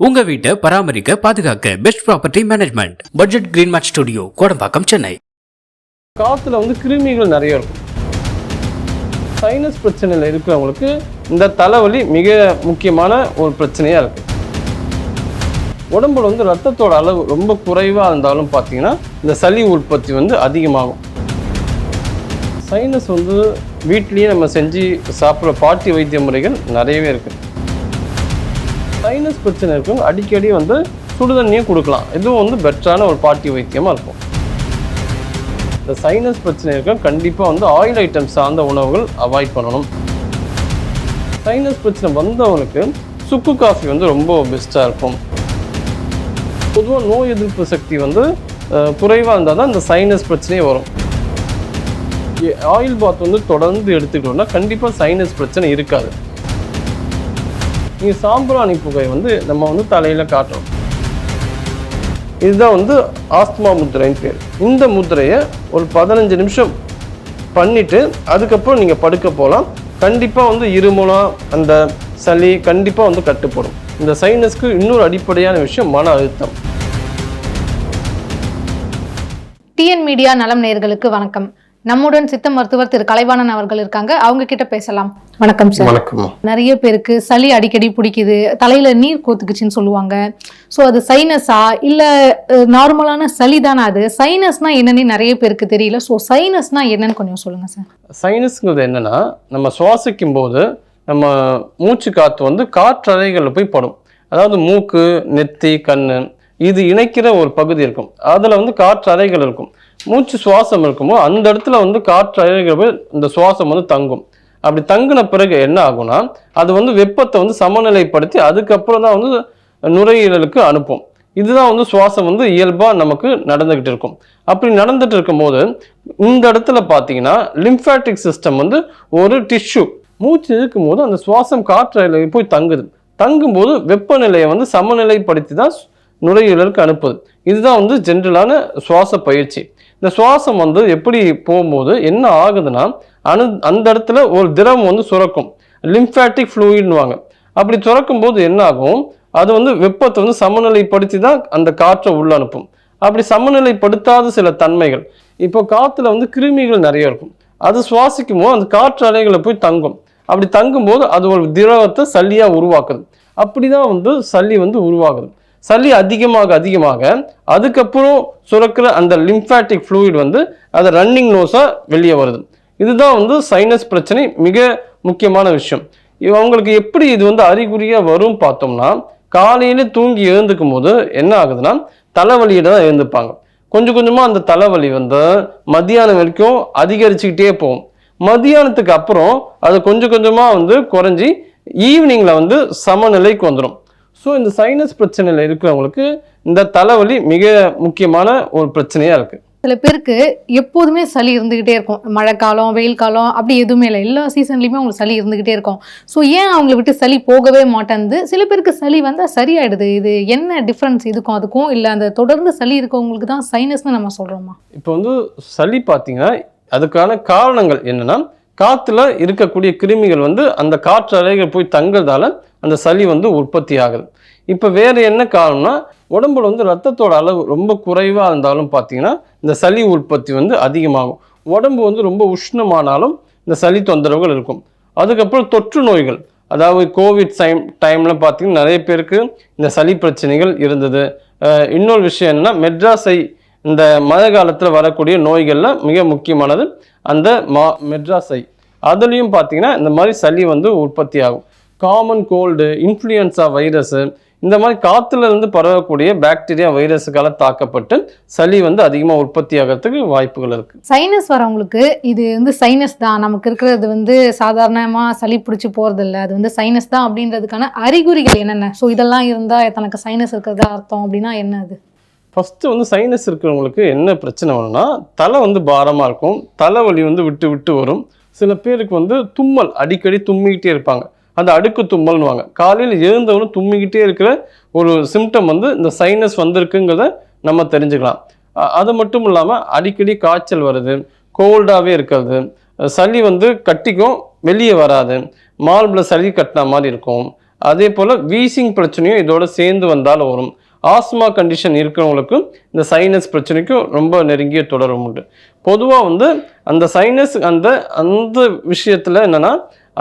உங்க வீட்டை பராமரிக்க பாதுகாக்க best property management budget green mat studio Kodambakkam Chennai. காற்றுல கிருமிகள் நிறைய இருக்கும். சைனஸ் பிரச்சனையில் இருக்கிறவங்களுக்கு இந்த தலைவலி மிக முக்கியமான ஒரு பிரச்சனையாக இருக்குது. உடம்புல ரத்தத்தோட அளவு ரொம்ப குறைவாக இருந்தாலும் பார்த்தீங்கன்னா இந்த சளி உற்பத்தி அதிகமாகும். சைனஸ் வீட்லேயே நம்ம செஞ்சு சாப்பிட்ற பாட்டி வைத்திய முறைகள் நிறையவே இருக்குது. சைனஸ் பிரச்சனை இருக்கும் அடிக்கடி சுடுதண்ணியும் கொடுக்கலாம். இதுவும் பெட்டரான ஒரு பாட்டி வைத்தியமாக இருக்கும். இந்த சைனஸ் பிரச்சனை இருக்கும் கண்டிப்பாக ஆயில் ஐட்டம் சார்ந்த உணவுகள் அவாய்ட் பண்ணணும். சைனஸ் பிரச்சனை வந்தவங்களுக்கு சுக்கு காஃபி ரொம்ப பெஸ்ட்டாக இருக்கும். பொதுவாக நோய் எதிர்ப்பு சக்தி குறைவாக இருந்தால் தான் இந்த சைனஸ் பிரச்சனையே வரும். ஆயில் பாத் தொடர்ந்து எடுத்துக்கிட்டோம்னா கண்டிப்பாக சைனஸ் பிரச்சனை இருக்காது. நீங்கள் சாம்பிராணி புகை நம்ம தலையில் காட்டுறோம். இதுதான் ஆஸ்துமா முத்திரைன்னு பேர். இந்த முத்திரையை ஒரு 15 நிமிஷம் பண்ணிவிட்டு அதுக்கப்புறம் நீங்கள் படுக்க போகலாம். கண்டிப்பாக இருமலாம் அந்த சளி கண்டிப்பாக கட்டுப்படும். இந்த சைனஸ்க்கு இன்னொரு அடிப்படையான விஷயம் மன அழுத்தம். டிஎன் மீடியா நலம் நேயர்களுக்கு வணக்கம். நம்முடன் சித்த மருத்துவர் திரு கலைவாணன் அவர்கள் இருக்காங்க. அவங்க கிட்ட பேசலாம். வணக்கம் சார். வணக்கம். நிறைய பேருக்கு சளி அடிக்கடி பிடிக்குது, தலையில நீர் கோத்துக்குச்சுன்னு சொல்லுவாங்க. ஸோ அது சைனஸா இல்ல நார்மலான சளி தானே? அது சைனஸ்னா என்னன்னு நிறைய பேருக்கு தெரியல. ஸோ சைனஸ்னா என்னன்னு கொஞ்சம் சொல்லுங்க சார். சைனஸ்ங்கிறது என்னன்னா, நம்ம சுவாசிக்கும் போது நம்ம மூச்சு காற்று காற்றறைகளில் போய் படும். அதாவது மூக்கு, நெத்தி, கண்ணு இது இணைக்கிற ஒரு பகுதி இருக்கும். அதில் காற்றறைகள் இருக்கும். மூச்சு சுவாசம் இருக்குமோ அந்த இடத்துல காற்றறைகள் போய் இந்த சுவாசம் தங்கும். அப்படி தங்கின பிறகு என்ன ஆகும்னா அது வெப்பத்தை சமநிலைப்படுத்தி அதுக்கப்புறம் தான் நுரையீரலுக்கு அனுப்பும். இதுதான் சுவாசம் இயல்பாக நமக்கு நடந்துகிட்டு இருக்கும். அப்படி நடந்துட்டு இருக்கும் போது இந்த இடத்துல பார்த்தீங்கன்னா லிம்ஃபாட்டிக் சிஸ்டம் ஒரு டிஷ்யூ மூச்சு இழுக்கும் போது அந்த சுவாசம் காற்றறையில போய் தங்குது. தங்கும்போது வெப்பநிலையை சமநிலைப்படுத்தி தான் நுரையீரலுக்கு அனுப்புது. இதுதான் ஜென்ரலான சுவாச பயிற்சி. இந்த சுவாசம் எப்படி போகும்போது என்ன ஆகுதுன்னா அந்த இடத்துல ஒரு திரவம் சுரக்கும். லிம்ஃபாட்டிக் ஃப்ளூயிட்னுவாங்க. அப்படி சுரக்கும் போது என்ன ஆகும், அது வெப்பத்தை சமநிலைப்படுத்தி தான் அந்த காற்றை உள்ள அனுப்பும். அப்படி சமநிலைப்படுத்தாத சில தன்மைகள் இப்போ காற்றுல கிருமிகள் நிறைய இருக்கும். அது சுவாசிக்கும் போது அந்த காற்று அலைகளை போய் தங்கும். அப்படி தங்கும்போது அது ஒரு திரவத்தை சளியாக உருவாக்குது. அப்படிதான் சளி உருவாகுது. சளி அதிகமாக அதுக்கப்புறம் சுரக்கிற அந்த லிம்ஃபாட்டிக் ஃப்ளூயிட் அது ரன்னிங் நோஸாக வெளியே வருது. இதுதான் சைனஸ் பிரச்சனை மிக முக்கியமான விஷயம். அவங்களுக்கு எப்படி இது அறிகுறியாக வரும் பார்த்தோம்னா, காலையில தூங்கி எழுந்துக்கும் போது என்ன ஆகுதுன்னா தலைவலியிட தான் எழுந்துப்பாங்க. கொஞ்சம் கொஞ்சமாக அந்த தலைவலி மத்தியானம் வரைக்கும் அதிகரிச்சுக்கிட்டே போகும். மத்தியானத்துக்கு அப்புறம் அது கொஞ்சம் கொஞ்சமாக குறைஞ்சி ஈவினிங்கில் சமநிலைக்கு வந்துடும். ஸோ இந்த சைனஸ் பிரச்சனையில் இருக்கிறவங்களுக்கு இந்த தலைவலி மிக முக்கியமான ஒரு பிரச்சனையாக இருக்குது. சில பேருக்கு எப்போதுமே சளி இருந்துகிட்டே இருக்கும். மழை காலம், வெயில் காலம் அப்படி எதுவுமே இல்லை, எல்லா சீசன்லையுமே அவங்களுக்கு சளி இருந்துகிட்டே இருக்கும். ஸோ ஏன் அவங்களை விட்டு சளி போகவே மாட்டேங்குது? சில பேருக்கு சளி வந்தால் சரியாயிடுது. இது என்ன டிஃப்ரென்ஸ் இதுக்கும் அதுக்கும்? இல்லை அந்த தொடர்ந்து சளி இருக்கவங்களுக்கு தான் சைனஸ்ன்னு நம்ம சொல்கிறோமா? இப்போ சளி பார்த்தீங்கன்னா அதுக்கான காரணங்கள் என்னென்னா, காற்றுல இருக்கக்கூடிய கிருமிகள் அந்த காற்று அலைகள் போய் தங்குறதால அந்த சளி உற்பத்தி ஆகுது. இப்போ வேறு என்ன காரணம்னா, உடம்புல ரத்தத்தோட அளவு ரொம்ப குறைவாக இருந்தாலும் பார்த்தீங்கன்னா இந்த சளி உற்பத்தி அதிகமாகும். உடம்பு ரொம்ப உஷ்ணமானாலும் இந்த சளி தொந்தரவுகள் இருக்கும். அதுக்கப்புறம் தொற்று நோய்கள், அதாவது கோவிட் டைமில் பார்த்தீங்கன்னா நிறைய பேருக்கு இந்த சளி பிரச்சனைகள் இருந்தது. இன்னொரு விஷயம் என்னன்னா, மெட்ராஸை இந்த மழை காலத்தில் வரக்கூடிய நோய்களில் மிக முக்கியமானது அந்த மெட்ராஸை. அதுலேயும் பார்த்தீங்கன்னா இந்த மாதிரி சளி உற்பத்தி ஆகும். காமன் கோல்டு, இன்ஃப்ளூயன்ஸா வைரஸு, இந்த மாதிரி காற்றுல பரவக்கூடிய பாக்டீரியா வைரஸுக்கால தாக்கப்பட்டு சளி அதிகமாக உற்பத்தி ஆகிறதுக்கு வாய்ப்புகள் இருக்குது. சைனஸ் வரவங்களுக்கு இது சைனஸ் தான், நமக்கு இருக்கிறது சாதாரணமாக சளி பிடிச்சி போகிறது இல்லை, அது சைனஸ் தான் அப்படின்றதுக்கான அறிகுறிகள் என்னென்ன? ஸோ இதெல்லாம் இருந்தால் தனக்கு சைனஸ் இருக்கிறதா அர்த்தம் அப்படின்னா என்ன? அது ஃபஸ்ட்டு சைனஸ் இருக்கிறவங்களுக்கு என்ன பிரச்சனை வரும்னா, தலை பாரமாக இருக்கும், தலைவலி விட்டு விட்டு வரும். சில பேருக்கு தும்மல் அடிக்கடி தும்மிக்கிட்டே இருப்பாங்க. அந்த அடுக்கு தும்மல்னுவாங்க. காலையில் எழுந்தவனும் தும்மிக்கிட்டே இருக்கிற ஒரு சிம்டம் இந்த சைனஸ் வந்திருக்குங்கிறத நம்ம தெரிஞ்சுக்கலாம். அது மட்டும் இல்லாமல் அடிக்கடி காய்ச்சல் வருது, கோல்டாகவே இருக்கிறது, சளி கட்டிக்கும் வெளியே வராது, மார்பில் சளி கட்டின மாதிரி இருக்கும். அதே போல் வீசிங் பிரச்சனையும் இதோட சேர்ந்து வந்தாலும் வரும். ஆஸ்மா கண்டிஷன் இருக்கிறவங்களுக்கு இந்த சைனஸ் பிரச்சனைக்கும் ரொம்ப நெருங்கிய தொடர்பு உண்டு. பொதுவாக வந்து அந்த சைனஸ் அந்த விஷயத்தில் என்னென்னா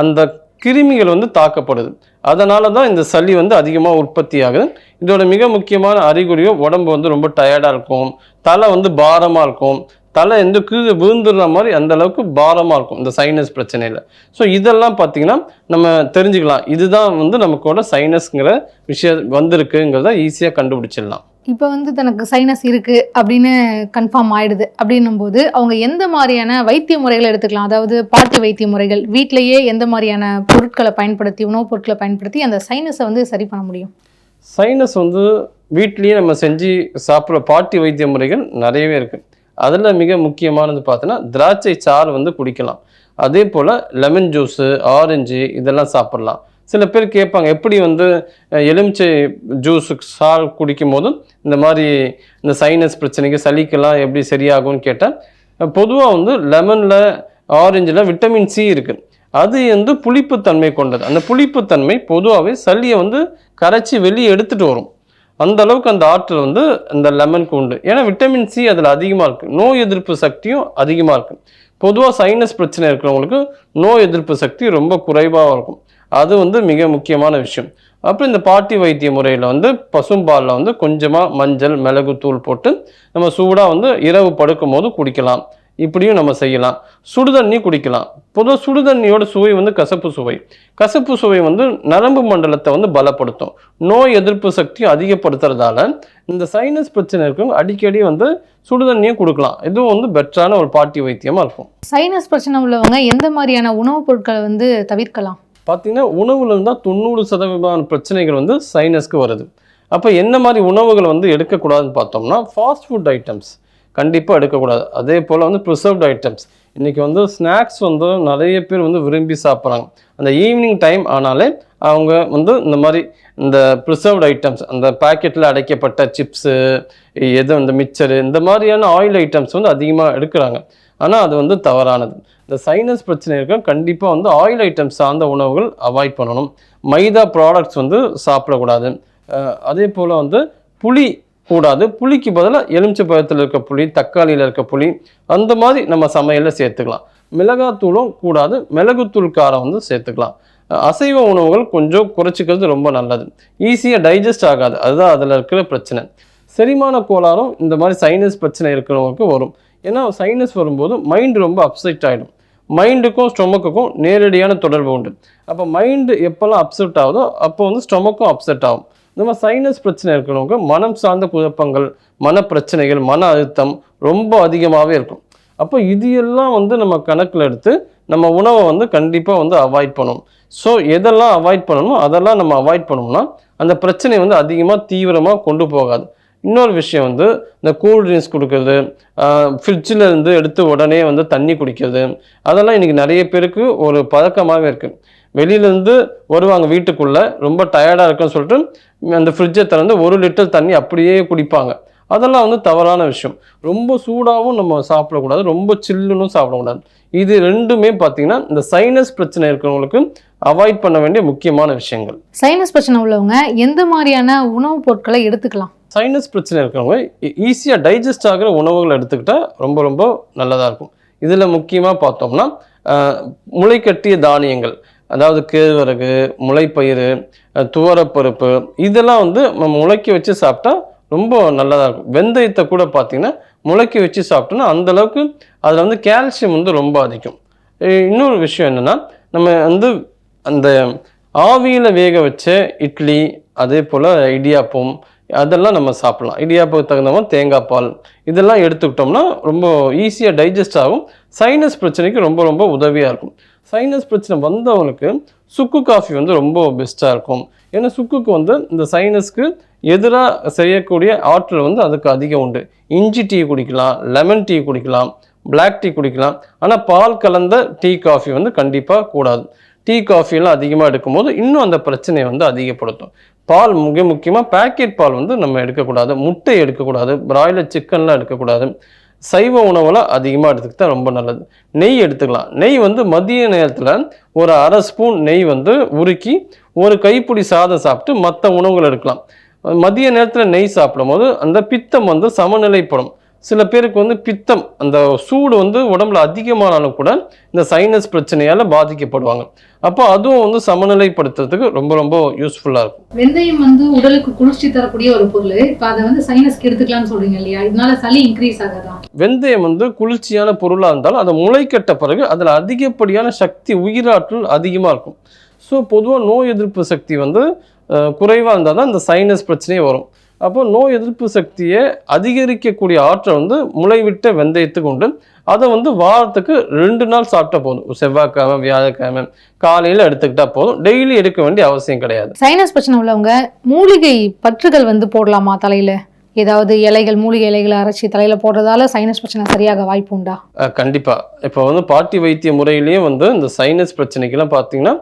அந்த கிருமிகள் வந்து தாக்கப்படுது. அதனால தான் இந்த சளி வந்து அதிகமாக உற்பத்தி ஆகுது. இதோட மிக முக்கியமான அறிகுறியோ உடம்பு வந்து ரொம்ப டயர்டாக இருக்கும், தலை வந்து பாரமாக இருக்கும், தலை கீழே விழுந்துடுற மாதிரி அந்த அளவுக்கு பாரமாக இருக்கும் இந்த சைனஸ் பிரச்சனையில். ஸோ இதெல்லாம் பார்த்தீங்கன்னா நம்ம தெரிஞ்சுக்கலாம், இதுதான் வந்து நமக்கோட சைனஸ்ங்கிற விஷயம் வந்திருக்குங்கிறத ஈஸியாக கண்டுபிடிச்சிடலாம். இப்போ வந்து தனக்கு சைனஸ் இருக்கு அப்படின்னு கன்ஃபார்ம் ஆயிடுது அப்படின்னும் போது அவங்க எந்த மாதிரியான வைத்திய முறைகளை எடுத்துக்கலாம்? அதாவது பாட்டி வைத்திய முறைகள், வீட்டிலேயே எந்த மாதிரியான பொருட்களை பயன்படுத்தி, உணவுப் பொருட்களை பயன்படுத்தி அந்த சைனஸை வந்து சரி பண்ண முடியும்? சைனஸ் வந்து வீட்லேயே நம்ம செஞ்சு சாப்பிட்ற பாட்டி வைத்திய முறைகள் நிறையவே இருக்குது. அதில் மிக முக்கியமானது பார்த்தோன்னா திராட்சை சாறு வந்து குடிக்கலாம். அதே போல் லெமன் ஜூஸு, ஆரஞ்சு இதெல்லாம் சாப்பிட்லாம். சில பேர் கேட்பாங்க, எப்படி வந்து எலுமிச்சை ஜூஸு சாறு குடிக்கும் போதும் இந்த மாதிரி இந்த சைனஸ் பிரச்சனைக்கு சளிக்கெல்லாம் எப்படி சரியாகும்னு கேட்டால், பொதுவாக வந்து லெமனில் ஆரஞ்சில் விட்டமின் சி இருக்குது. அது வந்து புளிப்புத்தன்மை கொண்டது. அந்த புளிப்புத்தன்மை பொதுவாகவே சளியை வந்து கரைச்சி வெளியே எடுத்துகிட்டு வரும். அந்த அளவுக்கு அந்த ஆற்றல் வந்து இந்த லெமனுக்கு உண்டு. ஏன்னா விட்டமின் சி அதில் அதிகமாக இருக்குது, நோய் எதிர்ப்பு சக்தியும் அதிகமாக இருக்குது. பொதுவாக சைனஸ் பிரச்சனை இருக்கிறவங்களுக்கு நோய் எதிர்ப்பு சக்தி ரொம்ப குறைவாக இருக்கும். அது வந்து மிக முக்கியமான விஷயம். அப்புறம் இந்த பாட்டி வைத்திய முறையில் வந்து பசும்பாலில் வந்து கொஞ்சமாக மஞ்சள் மிளகு தூள் போட்டு நம்ம சூடாக வந்து இரவு படுக்கும் போது குடிக்கலாம். இப்படியும் நம்ம செய்யலாம். சுடுதண்ணி குடிக்கலாம். பொதுவாக சுடுதண்ணியோட சுவை வந்து கசப்பு சுவை. கசப்பு சுவை வந்து நரம்பு மண்டலத்தை வந்து பலப்படுத்தும், நோய் எதிர்ப்பு சக்தி அதிகப்படுத்துறதால இந்த சைனஸ் பிரச்சனை இருக்கும் அடிக்கடி வந்து சுடுதண்ணியும் கொடுக்கலாம். இதுவும் வந்து பெட்டரான ஒரு பாட்டி வைத்தியமாக இருக்கும். சைனஸ் பிரச்சனை உள்ளவங்க எந்த மாதிரியான உணவுப் பொருட்களை வந்து தவிர்க்கலாம்? பார்த்தீங்கன்னா உணவுல இருந்தால் 90% பிரச்சனைகள் வந்து சைனஸ்க்கு வருது. அப்போ என்ன மாதிரி உணவுகளை வந்து எடுக்கக்கூடாதுன்னு பார்த்தோம்னா, ஃபாஸ்ட் ஃபுட் ஐட்டம்ஸ் கண்டிப்பாக எடுக்கக்கூடாது. அதே போல் வந்து ப்ரிசர்வ்ட் ஐட்டம்ஸ். இன்றைக்கி வந்து ஸ்நாக்ஸ் வந்து நிறைய பேர் வந்து விரும்பி சாப்பிட்றாங்க. அந்த ஈவினிங் டைம் ஆனாலே அவங்க வந்து இந்த மாதிரி இந்த ப்ரிசர்வ்ட் ஐட்டம்ஸ், அந்த பேக்கெட்டில் அடைக்கப்பட்ட சிப்ஸு, இந்த மிக்சரு, இந்த மாதிரியான ஆயில் ஐட்டம்ஸ் வந்து அதிகமாக எடுக்கிறாங்க. ஆனால் அது வந்து தவறானது. இந்த சைனஸ் பிரச்சனை இருக்க கண்டிப்பாக வந்து ஆயில் ஐட்டம்ஸ் சார்ந்த உணவுகள் அவாய்ட் பண்ணணும். மைதா ப்ராடக்ட்ஸ் வந்து சாப்பிடக்கூடாது. அதே போல் வந்து புளி கூடாது. புளிக்கு பதிலாக எலுமிச்சை பழத்தில் இருக்க புளி, தக்காளியில் இருக்க புளி, அந்த மாதிரி நம்ம சமையலில் சேர்த்துக்கலாம். மிளகாத்தூளும் கூடாது, மிளகுத்தூள் காரம் வந்து சேர்த்துக்கலாம். அசைவ உணவுகள் கொஞ்சம் குறைச்சிக்கிறது ரொம்ப நல்லது. ஈஸியாக டைஜஸ்ட் ஆகாது, அதுதான் அதில் இருக்கிற பிரச்சனை. செரிமான கோளாறும் இந்த மாதிரி சைனஸ் பிரச்சனை இருக்கிறவங்களுக்கு வரும். ஏன்னா சைனஸ் வரும்போது மைண்டு ரொம்ப அப்செட் ஆகிடும். மைண்டுக்கும் ஸ்டொமக்குக்கும் நேரடியான தொடர்பு உண்டு. அப்போ மைண்டு எப்போல்லாம் அப்செட் ஆகுதோ அப்போ வந்து ஸ்டொமக்கும் அப்செட் ஆகும். இந்த மாதிரி சைனஸ் பிரச்சனை இருக்கிறவங்க மனம் சார்ந்த குழப்பங்கள், மன பிரச்சனைகள், மன அழுத்தம் ரொம்ப அதிகமாகவே இருக்கும். அப்போ இது எல்லாம் வந்து நம்ம கணக்கில் எடுத்து நம்ம உணவை வந்து கண்டிப்பாக வந்து அவாய்ட் பண்ணணும். ஸோ எதெல்லாம் அவாய்ட் பண்ணணுமோ அதெல்லாம் நம்ம அவாய்ட் பண்ணோம்னா அந்த பிரச்சனை வந்து அதிகமாக தீவிரமாக கொண்டு போகாது. இன்னொரு விஷயம் வந்து இந்த கூல் ட்ரிங்க்ஸ் கொடுக்குறது, ஃப்ரிட்ஜில் இருந்து எடுத்து உடனே வந்து தண்ணி குடிக்கிறது, அதெல்லாம் இன்றைக்கி நிறைய பேருக்கு ஒரு பழக்கமாகவே இருக்குது. வெளியிலேருந்து வருவாங்க வீட்டுக்குள்ளே, ரொம்ப டயர்டாக இருக்குன்னு சொல்லிட்டு அந்த ஃப்ரிட்ஜை திறந்து 1 லிட்டர் தண்ணி அப்படியே குடிப்பாங்க. அதெல்லாம் வந்து தவறான விஷயம். ரொம்ப சூடாகவும் நம்ம சாப்பிடக்கூடாது, ரொம்ப சில்லுன்னு சாப்பிடக்கூடாது. இது ரெண்டுமே பார்த்தீங்கன்னா இந்த சைனஸ் பிரச்சனை இருக்கிறவங்களுக்கு அவாய்ட் பண்ண வேண்டிய முக்கியமான விஷயங்கள். சைனஸ் பிரச்சனை உள்ளவங்க எந்த மாதிரியான உணவுப் பொருட்களை எடுத்துக்கலாம்? சைனஸ் பிரச்சனை இருக்கிறவங்க ஈஸியாக டைஜஸ்ட் ஆகிற உணவுகளை எடுத்துக்கிட்டால் ரொம்ப ரொம்ப நல்லதாக இருக்கும். இதில் முக்கியமாக பார்த்தோம்னா முளைக்கட்டிய தானியங்கள், அதாவது கேழ்வரகு, முளைப்பயிறு, துவரப்பருப்பு, இதெல்லாம் வந்து நம்ம முளைக்க வச்சு சாப்பிட்டா ரொம்ப நல்லதாக இருக்கும். வெந்தயத்தை கூட பார்த்திங்கன்னா முளைக்க வச்சு சாப்பிட்டோன்னா அந்தளவுக்கு அதில் வந்து கால்சியம் வந்து ரொம்ப அதிகம். இன்னொரு விஷயம் என்னென்னா, நம்ம வந்து அந்த ஆவியில் வேக வச்ச இட்லி, அதே போல் இடியாப்பம், அதெல்லாம் நம்ம சாப்பிட்லாம். இடியாப்பத்துக்கு தகுந்த மாதிரி தேங்காய் பால் இதெல்லாம் எடுத்துக்கிட்டோம்னா ரொம்ப ஈஸியாக டைஜஸ்ட் ஆகும். சைனஸ் பிரச்சனைக்கு ரொம்ப ரொம்ப உதவியாக இருக்கும். சைனஸ் பிரச்சனை வந்தவங்களுக்கு சுக்கு காஃபி வந்து ரொம்ப பெஸ்ட்டாக இருக்கும். ஏன்னா சுக்குக்கு வந்து இந்த சைனஸ்க்கு எதிராக செய்யக்கூடிய ஆற்றல் வந்து அதுக்கு அதிகம் உண்டு. இஞ்சி டீ குடிக்கலாம், லெமன் டீ குடிக்கலாம், பிளாக் டீ குடிக்கலாம். ஆனால் பால் கலந்த டீ காஃபி வந்து கண்டிப்பாக கூடாது. டீ காஃபியெல்லாம் அதிகமாக எடுக்கும்போது இன்னும் அந்த பிரச்சனையை வந்து அதிகப்படுத்தும். பால் மிக முக்கியமாக பேக்கெட் பால் வந்து நம்ம எடுக்கக்கூடாது, முட்டை எடுக்கக்கூடாது, பிராய்லர் சிக்கன்லாம் எடுக்கக்கூடாது. சைவ உணவுலாம் அதிகமாக எடுத்துக்கிட்டால் ரொம்ப நல்லது. நெய் எடுத்துக்கலாம். நெய் வந்து மதிய நேரத்தில் ஒரு 1/2 ஸ்பூன் நெய் வந்து உருக்கி ஒரு கைப்பிடி சாதம் சாப்பிட்டு மற்ற உணவுகள் எடுக்கலாம். மதிய நேரத்தில் நெய் சாப்பிடும் போது அந்த பித்தம் வந்து சமநிலைப்படும். சில பேருக்கு வந்து பித்தம் அந்த சூடு வந்து உடம்புல அதிகமானாலும் கூட இந்த சைனஸ் பிரச்சனையால் பாதிக்கப்படுவாங்க. அப்போ அதுவும் வந்து சமநிலைப்படுத்துறதுக்கு ரொம்ப ரொம்ப யூஸ்ஃபுல்லாக இருக்கும். வெந்தயம் வந்து உடலுக்கு குளிர்ச்சி தரக்கூடிய ஒரு பொருள். இப்போ அதை வந்து சைனஸ்க்கு எடுத்துக்கலாம்னு சொல்றீங்க இல்லையா? இதனால சளி இன்க்ரீஸ் ஆகாதா? வெந்தயம் வந்து குளிர்ச்சியான பொருளாக இருந்தாலும் அதை முளைக்கட்ட பிறகு அதில் அதிகப்படியான சக்தி உயிராற்றல் அதிகமாக இருக்கும். ஸோ பொதுவாக நோய் எதிர்ப்பு சக்தி வந்து குறைவாக இருந்தால் தான் இந்த சைனஸ் பிரச்சனையே வரும். அப்போ நோய் எதிர்ப்பு சக்தியை அதிகரிக்கக்கூடிய ஆற்றல் வந்து முளைவிட்ட வெந்தயத்துக்கு உண்டு. அதை வந்து வாரத்துக்கு 2 நாள் சாப்பிட்டா போதும். செவ்வாய்க்கிழமை வியாழக்கிழமை காலையில் எடுத்துக்கிட்டா போதும். டெய்லி எடுக்க வேண்டிய அவசியம் கிடையாது. சைனஸ் பிரச்சனை உள்ளவங்க மூலிகை பற்றுகள் வந்து போடலாமா தலையில? ஏதாவது இலைகள், மூலிகை இலைகளை அரைச்சி தலையில போடுறதால சைனஸ் பிரச்சனை சரியாக வாய்ப்பு உண்டா? கண்டிப்பா. இப்போ வந்து பாட்டி வைத்திய முறையிலேயே வந்து இந்த சைனஸ் பிரச்சனைக்கெல்லாம் பார்த்தீங்கன்னா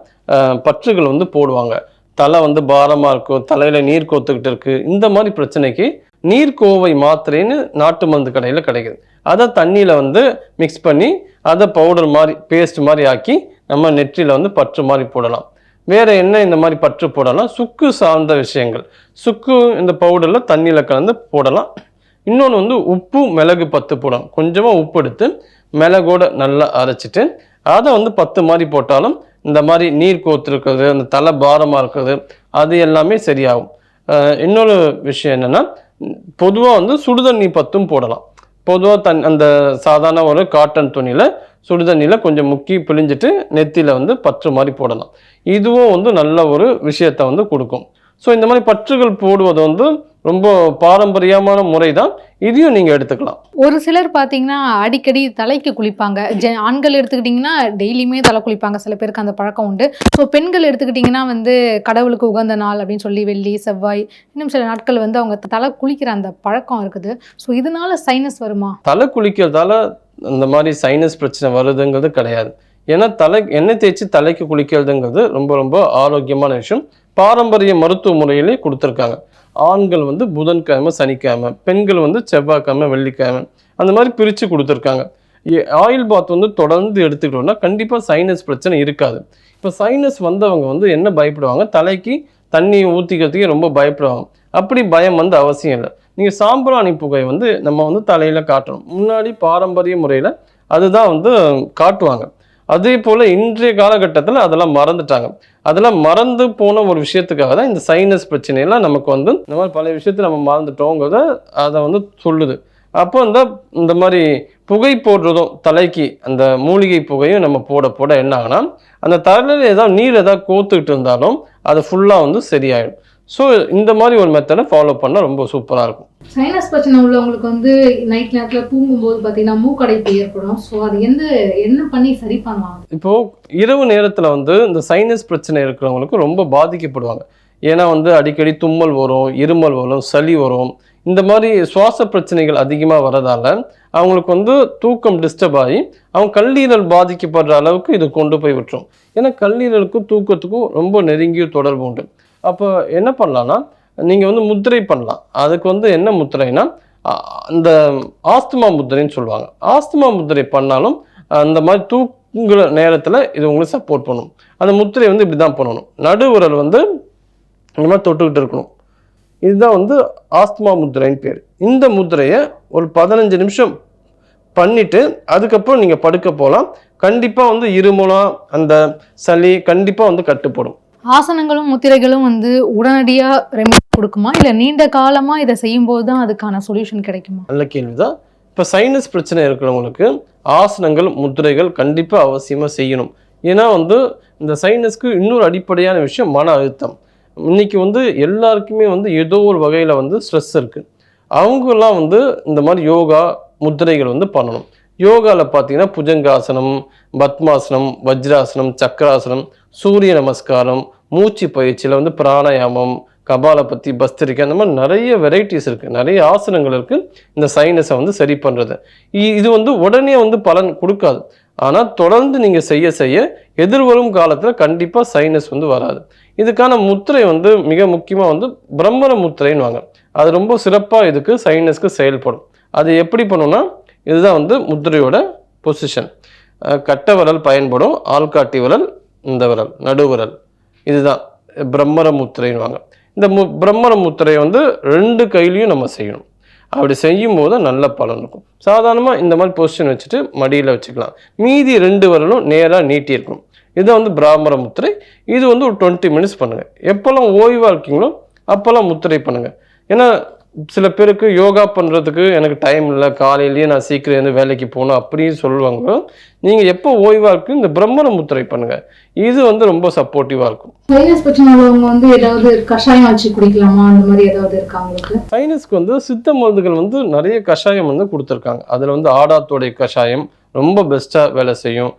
பற்றுகள் வந்து போடுவாங்க. தலை வந்து பாரமாக இருக்கும், தலையில் நீர் கோத்துக்கிட்டு இருக்கு, இந்த மாதிரி பிரச்சனைக்கு நீர்க்கோவை மாத்திரைன்னு நாட்டு மருந்து கடையில் கிடைக்குது. அதை தண்ணியில் வந்து மிக்ஸ் பண்ணி அதை பவுடர் மாதிரி பேஸ்ட் மாதிரி ஆக்கி நம்ம நெற்றியில் வந்து பற்று மாதிரி போடலாம். வேறு என்ன இந்த மாதிரி பற்று போடலாம்? சுக்கு சார்ந்த விஷயங்கள், சுக்கு இந்த பவுடரில் தண்ணியில் கலந்து போடலாம். இன்னொன்று வந்து உப்பு மிளகு பத்து போடலாம். கொஞ்சமாக உப்பு எடுத்து மிளகோட நல்லா அரைச்சிட்டு அதை வந்து பத்து மாதிரி போட்டாலும் இந்த மாதிரி நீர் கோத்துருக்கிறது, அந்த தலை பாரமாக இருக்கிறது, அது எல்லாமே சரியாகும். இன்னொரு விஷயம் என்னென்னா, பொதுவாக வந்து சுடுதண்ணி பத்தும் போடலாம். பொதுவாக அந்த சாதாரண ஒரு காட்டன் துணியில் சுடுதண்ணியில் கொஞ்சம் முக்கி பிழிஞ்சிட்டு நெத்தியில் வந்து பற்று மாதிரி போடலாம். இதுவும் வந்து நல்ல ஒரு விஷயத்தை வந்து கொடுக்கும். ஸோ இந்த மாதிரி பற்றுகள் போடுவது வந்து ரொம்ப பாரம்பரியமான முறை தான். இதையும் நீங்கள் எடுத்துக்கலாம். ஒரு சிலர் பார்த்தீங்கன்னா அடிக்கடி தலைக்கு குளிப்பாங்க. ஆண்கள் எடுத்துக்கிட்டிங்கன்னா டெய்லியுமே தலை குளிப்பாங்க. சில பேருக்கு அந்த பழக்கம் உண்டு. ஸோ பெண்கள் எடுத்துக்கிட்டிங்கன்னா வந்து கடவுளுக்கு உகந்த நாள் அப்படின்னு சொல்லி வெள்ளி, செவ்வாய், இன்னும் சில நாட்கள் வந்து அவங்க தலை குளிக்கிற அந்த பழக்கம் இருக்குது. ஸோ இதனால சைனஸ் வருமா? தலை குளிக்கிறதால இந்த மாதிரி சைனஸ் பிரச்சனை வருதுங்கிறது கிடையாது. ஏன்னா எண்ணெய் தேய்ச்சி தலைக்கு குளிக்கிறதுங்கிறது ரொம்ப ரொம்ப ஆரோக்கியமான விஷயம். பாரம்பரிய மருத்துவ முறையிலே கொடுத்துருக்காங்க. ஆண்கள் வந்து புதன்கிழமை சனிக்கிழமை, பெண்கள் வந்து செவ்வாய்க்கிழமை வெள்ளிக்கிழமை, அந்த மாதிரி பிரித்து கொடுத்துருக்காங்க. ஆயில் பாத் வந்து தொடர்ந்து எடுத்துக்கிட்டோம்னா கண்டிப்பாக சைனஸ் பிரச்சனை இருக்காது. இப்போ சைனஸ் வந்தவங்க வந்து என்ன பயப்படுவாங்க? தலைக்கு தண்ணி ஊற்றிக்கிறதுக்கே ரொம்ப பயப்படுவாங்க. அப்படி பயம் வந்து அவசியம் இல்லை. நீங்கள் சாம்பிராணி புகை வந்து நம்ம வந்து தலையில் காட்டணும். முன்னாடி பாரம்பரிய முறையில் அதுதான் வந்து காட்டுவாங்க. அதே போல் இன்றைய காலகட்டத்தில் அதெல்லாம் மறந்துட்டாங்க. அதெல்லாம் மறந்து போன ஒரு விஷயத்துக்காக தான் இந்த சைனஸ் பிரச்சனையெல்லாம் நமக்கு வந்து இந்த மாதிரி பல விஷயத்தை நம்ம மறந்துட்டோங்கிறத அதை வந்து சொல்லுது. அப்போ இந்த மாதிரி புகை போடுறதும் தலைக்கு அந்த மூலிகை புகையும் நம்ம போட என்ன ஆகுனா அந்த தலையில் ஏதாவது நீர் ஏதாவது கோத்துக்கிட்டு இருந்தாலும் அது ஃபுல்லாக வந்து சரியாயிடும். ஸோ இந்த மாதிரி ஒரு மெத்தடை ஃபாலோ பண்ணால் ரொம்ப சூப்பராக இருக்கும். சைனஸ் பிரச்சனை உள்ளவங்களுக்கு வந்து நைட் நேரத்தில் தூங்கும்போது பார்த்தீங்கன்னா மூக்கடைப்பு ஏற்படும். ஸோ அது என்ன பண்ணி சரி பண்ணலாம்? இப்போது இரவு நேரத்தில் வந்து இந்த சைனஸ் பிரச்சனை இருக்கிறவங்களுக்கு ரொம்ப பாதிக்கப்படுவாங்க. ஏன்னா வந்து அடிக்கடி தும்மல் வரும், இருமல் வரும், சளி வரும். இந்த மாதிரி சுவாச பிரச்சனைகள் அதிகமாக வரதால அவங்களுக்கு வந்து தூக்கம் டிஸ்டர்ப் ஆகி அவங்க கல்லீரல் பாதிக்கப்படுற அளவுக்கு இது கொண்டு போய் விட்டுரும். ஏன்னா கல்லீரலுக்கும் தூக்கத்துக்கும் ரொம்ப நெருங்கிய தொடர்பு உண்டு. அப்போ என்ன பண்ணலான்னா நீங்கள் வந்து முத்திரை பண்ணலாம். அதுக்கு வந்து என்ன முத்திரைனா அந்த ஆஸ்துமா முத்திரைன்னு சொல்லுவாங்க. ஆஸ்துமா முத்திரை பண்ணாலும் அந்த மாதிரி தூங்குற நேரத்தில் இது உங்களுக்கு சப்போர்ட் பண்ணும். அந்த முத்திரை வந்து இப்படி தான் பண்ணணும். நடுவுரல் வந்து இந்த மாதிரி தொட்டுக்கிட்டு இருக்கணும். இதுதான் வந்து ஆஸ்துமா முத்திரைன்னு பேர். இந்த முத்திரையை ஒரு 15 நிமிஷம் பண்ணிவிட்டு அதுக்கப்புறம் நீங்கள் படுக்க போகலாம். கண்டிப்பாக வந்து இருமலாம் அந்த சளி கண்டிப்பாக வந்து கட்டுப்படும். ஆசனங்களும் முத்திரைகளும் வந்து உடனடியாக ரெமெடி கொடுக்குமா, இல்லை நீண்ட காலமாக இதை செய்யும்போது தான் அதுக்கான சொல்யூஷன் கிடைக்குமா? நல்ல கேள்விதான். இப்போ சைனஸ் பிரச்சனை இருக்கிறவங்களுக்கு ஆசனங்கள் முத்திரைகள் கண்டிப்பாக அவசியமாக செய்யணும். ஏன்னா வந்து இந்த சைனஸ்க்கு இன்னொரு அடிப்படையான விஷயம் மன அழுத்தம். இன்னைக்கு வந்து எல்லாருக்குமே வந்து ஏதோ ஒரு வகையில் வந்து ஸ்ட்ரெஸ் இருக்குது. அவங்கெல்லாம் வந்து இந்த மாதிரி யோகா முத்திரைகள் வந்து பண்ணணும். யோகாவில் பார்த்தீங்கன்னா புஜங்காசனம், பத்மாசனம், வஜ்ராசனம், சக்கராசனம், சூரிய நமஸ்காரம், மூச்சு பயிற்சியில் வந்து பிராணாயாமம், கபாலபத்தி, பஸ்திரிக்கை, அந்த மாதிரி நிறைய வெரைட்டிஸ் இருக்குது, நிறைய ஆசனங்கள் இருக்குது இந்த சைனஸை வந்து சரி பண்ணுறது. இது வந்து உடனே வந்து பலன் கொடுக்காது. ஆனால் தொடர்ந்து நீங்கள் செய்ய செய்ய எதிர்வரும் காலத்தில் கண்டிப்பாக சைனஸ் வந்து வராது. இதுக்கான முத்திரை வந்து மிக முக்கியமாக வந்து பிரம்மர முத்திரைன்னு வாங்க. அது ரொம்ப சிறப்பாக இதுக்கு சைனஸ்க்கு செயல்படும். அது எப்படி பண்ணுன்னா இதுதான் வந்து முத்திரையோட பொசிஷன். கட்டை விரல் பயன்படும், ஆள்காட்டி விரல், இந்த விரல், நடுவிரல், இதுதான் பிரம்மர முத்திரைன்னுவாங்க. இந்த பிரம்மர முத்திரையை வந்து 2 கையிலையும் நம்ம செய்யணும். அப்படி செய்யும் போது நல்ல பலன் இருக்கும். சாதாரணமாக இந்த மாதிரி பொசிஷன் வச்சுட்டு மடியில் வச்சுக்கலாம். மீதி 2 விரலும் நேராக நீட்டி இருக்கணும். இதை வந்து பிராமர முத்திரை. இது வந்து ஒரு 20 மினிட்ஸ் பண்ணுங்கள். எப்போல்லாம் ஓய்வாக இருக்கீங்களோ அப்போல்லாம் முத்திரை பண்ணுங்கள். ஏன்னா சில பேருக்கு யோகா பண்ணுறதுக்கு எனக்கு டைம் இல்லை, காலையிலேயே நான் சீக்கிரம் இருந்து வேலைக்கு போகணும் அப்படின்னு சொல்லுவாங்க. நீங்கள் எப்போ ஓய்வாக இருக்கு இந்த பிரம்மர முத்திரை பண்ணுங்கள். இது வந்து ரொம்ப சப்போர்ட்டிவாக இருக்கும். சைனஸ் பிரச்சனை உள்ளவங்க வந்து ஏதாவது கஷாயம் வச்சு குடிக்கலாமா, அந்த மாதிரி ஏதாவது இருக்கா உங்களுக்கு? சைனஸ்க்கு வந்து சித்த மருந்துகள் வந்து நிறைய கஷாயம் வந்து கொடுத்துருக்காங்க. அதில் வந்து ஆடாத்தோடைய கஷாயம் ரொம்ப பெஸ்ட்டாக வேலை செய்யும்.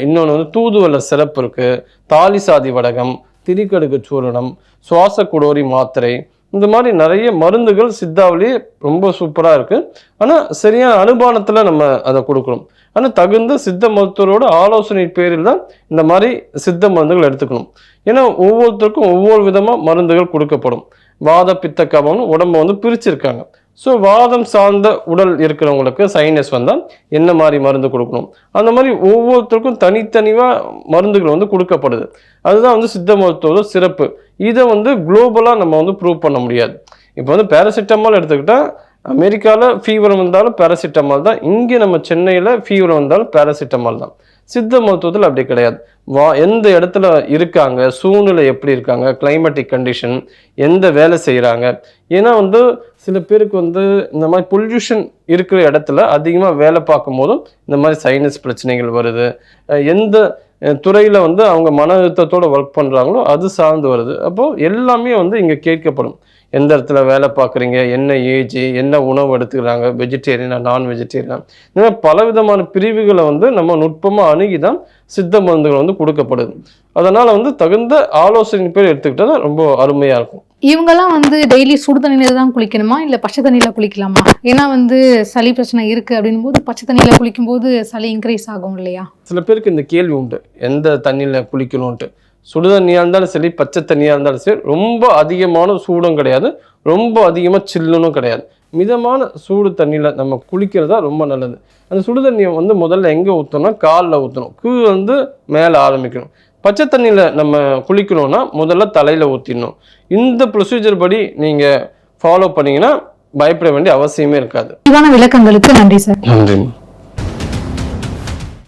இன்னொன்று வந்து தூதுவளை சிறப்பு இருக்குது, தாலிசாதி வடகம், திரிகடுகு சூரணம், சுவாச குடோரி மாத்திரை, இந்த மாதிரி நிறைய மருந்துகள் சித்தாவிலேயே ரொம்ப சூப்பராக இருக்குது. ஆனால் சரியான அனுபானத்தில் நம்ம அதை கொடுக்கணும். ஆனால் தகுந்த சித்த மருத்துவரோட ஆலோசனை பேரில் தான் இந்த மாதிரி சித்த மருந்துகள் எடுத்துக்கணும். ஏன்னா ஒவ்வொருத்தருக்கும் ஒவ்வொரு விதமாக மருந்துகள் கொடுக்கப்படும். வாத பித்த கபம்னு உடம்பை வந்து பிரிச்சிருக்காங்க. ஸோ வாதம் சார்ந்த உடல் இருக்கிறவங்களுக்கு சைனஸ் வந்தால் என்ன மாதிரி மருந்து கொடுக்கணும், அந்த மாதிரி ஒவ்வொருத்தருக்கும் தனித்தனியாக மருந்துகள் வந்து கொடுக்கப்படுது. அதுதான் வந்து சித்த மருத்துவ சிறப்பு. இதை வந்து குளோபலாக நம்ம வந்து ப்ரூவ் பண்ண முடியாது. இப்போ வந்து பேராசிட்டமால் எடுத்துக்கிட்டால் அமெரிக்காவில் ஃபீவர் வந்தாலும் பேராசிட்டமால் தான், இங்கே நம்ம சென்னையில் ஃபீவர் வந்தாலும் பேராசிட்டமால் தான். சித்த மருத்துவத்தில் அப்படி கிடையாது. எந்த இடத்துல இருக்காங்க, சூழ்நிலை எப்படி இருக்காங்க, கிளைமேட்டிக் கண்டிஷன், எந்த வேலை செய்கிறாங்க. ஏன்னா வந்து சில பேருக்கு வந்து இந்த மாதிரி பொல்யூஷன் இருக்கிற இடத்துல அதிகமாக வேலை பார்க்கும் போதும் இந்த மாதிரி சைனஸ் பிரச்சனைகள் வருது. எந்த துறையில் வந்து அவங்க மன அழுத்தத்தோடு ஒர்க் பண்ணுறாங்களோ அது சார்ந்து வருது. அப்போது எல்லாமே வந்து இங்கே கேட்கப்படும். எந்த இடத்துல வேலை பார்க்குறீங்க, என்ன ஏஜ், என்ன உணவு எடுத்துக்கிறாங்க, வெஜிடேரியனா நான் வெஜிடேரியனா, இந்த மாதிரி பலவிதமான பிரிவுகளை வந்து நம்ம நுட்பமாக அணுகி தான் சித்த மருந்துகள் வந்து கொடுக்கப்படுது. அதனால் வந்து தகுந்த ஆலோசனை பேர் எடுத்துக்கிட்டா தான் ரொம்ப அருமையாக இருக்கும். இவங்கெல்லாம் வந்து டெய்லி சுடு தண்ணியில தான் குளிக்கணுமா, இல்லை பச்சை தண்ணியில் குளிக்கலாமா? ஏன்னா வந்து சளி பிரச்சனை இருக்குது அப்படின் போது பச்சை தண்ணியில் குளிக்கும்போது சளி இன்க்ரீஸ் ஆகும் இல்லையா? சில பேருக்கு இந்த கேள்வி உண்டு, எந்த தண்ணியில் குளிக்கணும்ன்ட்டு. சுடு தண்ணியாக இருந்தாலும் சரி, பச்சை தண்ணியாக இருந்தாலும் சரி, ரொம்ப அதிகமான சூடும் கிடையாது, ரொம்ப அதிகமாக சில்லுனும் கிடையாது. மிதமான சூடு தண்ணியில் நம்ம குளிக்கிறது தான் ரொம்ப நல்லது. அந்த சுடு தண்ணியை வந்து முதல்ல எங்கே ஊற்றணும்னா காலில் ஊற்றணும், கீழே வந்து மேலே ஆரம்பிக்கணும். பச்சை தண்ணியில் நம்ம குளிக்கணும்னா முதல்ல தலையில் ஊற்றிடணும். இந்த ப்ரொசீஜர் படி நீங்கள் ஃபாலோ பண்ணிங்கன்னா பயப்பட வேண்டிய அவசியமே இருக்காது. விளக்கங்களுக்கு நன்றி சார். நன்றி.